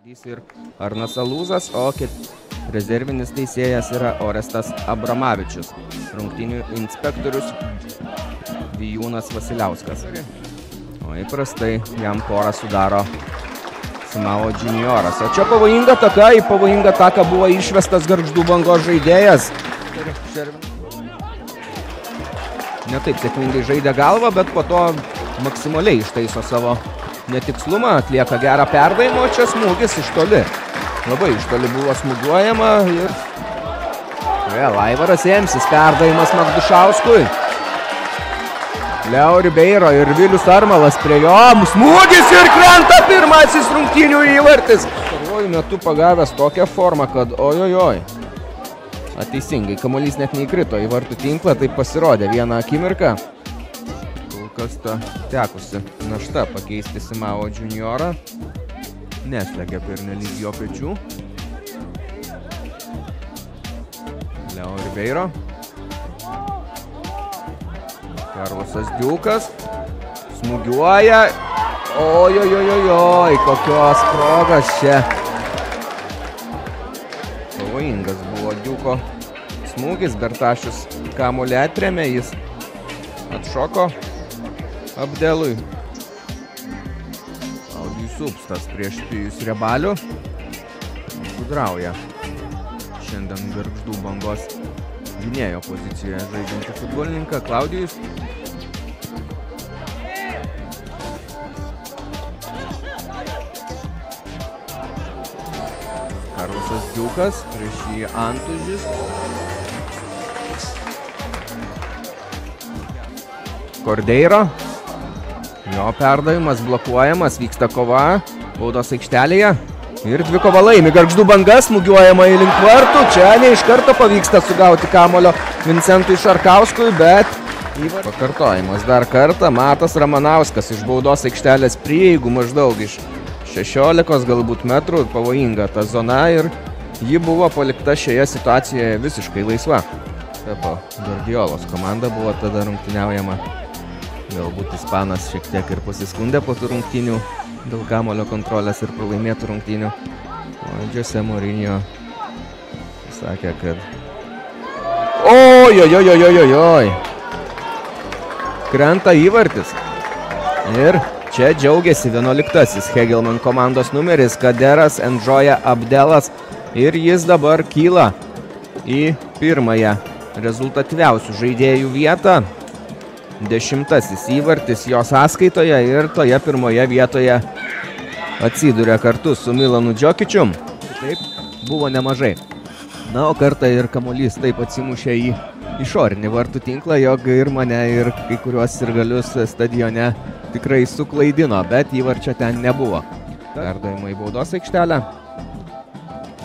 Ir Arnas Alūzas, o rezervinis teisėjas yra Orestas Abramavičius. Rungtynių inspektorius Vijūnas Vasiliauskas. O įprastai jam porą sudaro Simao Džinioras. O čia pavojinga taka, į pavojingą taką buvo išvestas Gargždų Bangos žaidėjas. Ne taip sėkmingai žaidė galvą, bet po to maksimaliai ištaiso savo netikslumą, atlieka gerą perdavimą, o čia smūgis iš toli. Labai iš toli buvo smūgiuojama ir vėl Aivaras Emsis, perdavimas Magdušauskui. Leo Ribeiro ir Vilius Armalas prie jo, smūgis ir krenta pirmasis rungtynių įvartis. Pastaruoju metu pagavęs tokią formą, kad ojojoj. Teisingai, kamuolys net neįkrito į vartų tinklą, tai pasirodė vieną akimirką. Kas ta tekusi našta pakeisti Simao Juniorą. Neslegia pernelyg jo pečių. Leo Ribeiro. Karlosas Diukas. Smūgiuoja. Ojojojojoj, kokios progas čia. Pavojingas buvo Diuko smūgis. Bertašius kamuolį atrėmė, jis atšoko Abdelui. Audijus Upstas prieš Pijus Rebalių. Gudrauja šiandien Gargždų Bangos gynėjo pozicijoje žaidžiantį futbolininką Klaudijus. Karlosas Diukas, prieš jį Antužis. Kordeiro. Jo perdavimas blokuojamas, vyksta kova baudos aikštelėje ir dvikova laimi Gargždų Banga, smūgiuojama į link vartų. Čia ne iš karto pavyksta sugauti kamulio Vincentui Šarkauskui, bet pakartojimas dar kartą. Matas Ramanauskas iš baudos aikštelės prieigų maždaug iš 16 galbūt metrų, pavojinga ta zona ir ji buvo palikta šioje situacijoje visiškai laisva. Pepo Gordiolos komanda buvo tada rungtyniaujama. Galbūt ispanas šiek tiek ir pasiskundė po tų rungtynių dėl kamulio kontrolės ir pralaimėtų rungtynių. O Jose Mourinho sakė, kad ojojojojojoj. Krenta įvartis. Ir čia džiaugiasi 11-asis Hegelman komandos numeris Kaderas Endžoja Abdelas. Ir jis dabar kyla į pirmąją rezultatyviausių žaidėjų vietą. 10-asis įvartis jo sąskaitoje ir toje pirmoje vietoje atsiduria kartu su Milanu Džokičium. Taip, buvo nemažai. Na, o kartą ir kamuolys taip atsimušė į išorinį vartų tinklą, jog ir mane, ir kai kuriuos sirgalius stadione tikrai suklaidino, bet įvarčio ten nebuvo. Perdavimą į baudos aikštelę.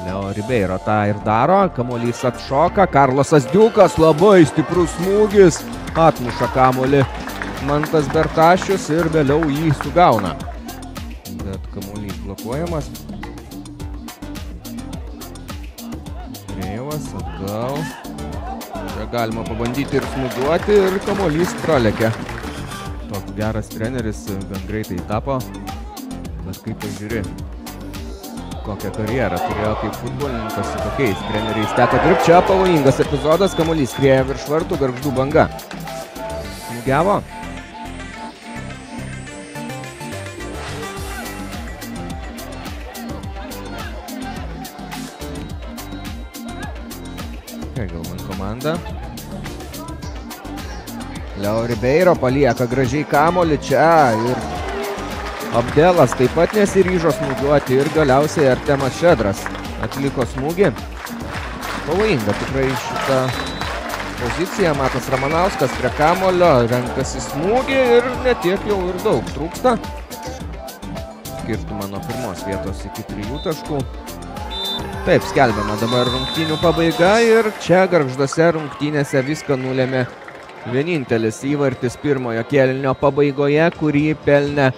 Leo Ribeiro tą ir daro, kamuolys atšoka, Karlosas Diukas, labai stiprus smūgis. Atmuša kamuolį Mantas Bertašius ir vėliau jį sugauna. Bet kamuolys blokuojamas. Reivas atgal. Čia galima pabandyti ir smūgiuoti ir kamuolys pralekia. Toks geras treneris gan greitai tapo. Bet kaip pažiūri, kokią karjerą turėjo kaip futbolininkas, su tokiais treneriais teko dirbti. Čia pavojingas epizodas, kamuolys skrieja virš vartų, Gargždų Banga smūgiavo. Hegelman komanda. Leo Ribeiro palieka gražiai kamuolį čia ir Abdelas taip pat nesiryžo smūgiuoti ir galiausiai Artemas Šedras atliko smūgį. Pavojinga tikrai šitą poziciją. Matas Ramanauskas prie kamulio, renkasi smūgį ir netiek jau ir daug trūksta. Skirtumą nuo pirmos vietos iki 3 taškų. Taip, skelbiama dabar rungtynių pabaiga ir čia Gargžduose rungtynėse viską nulėmė vienintelis įvartis pirmojo kėlinio pabaigoje, kurį pelnė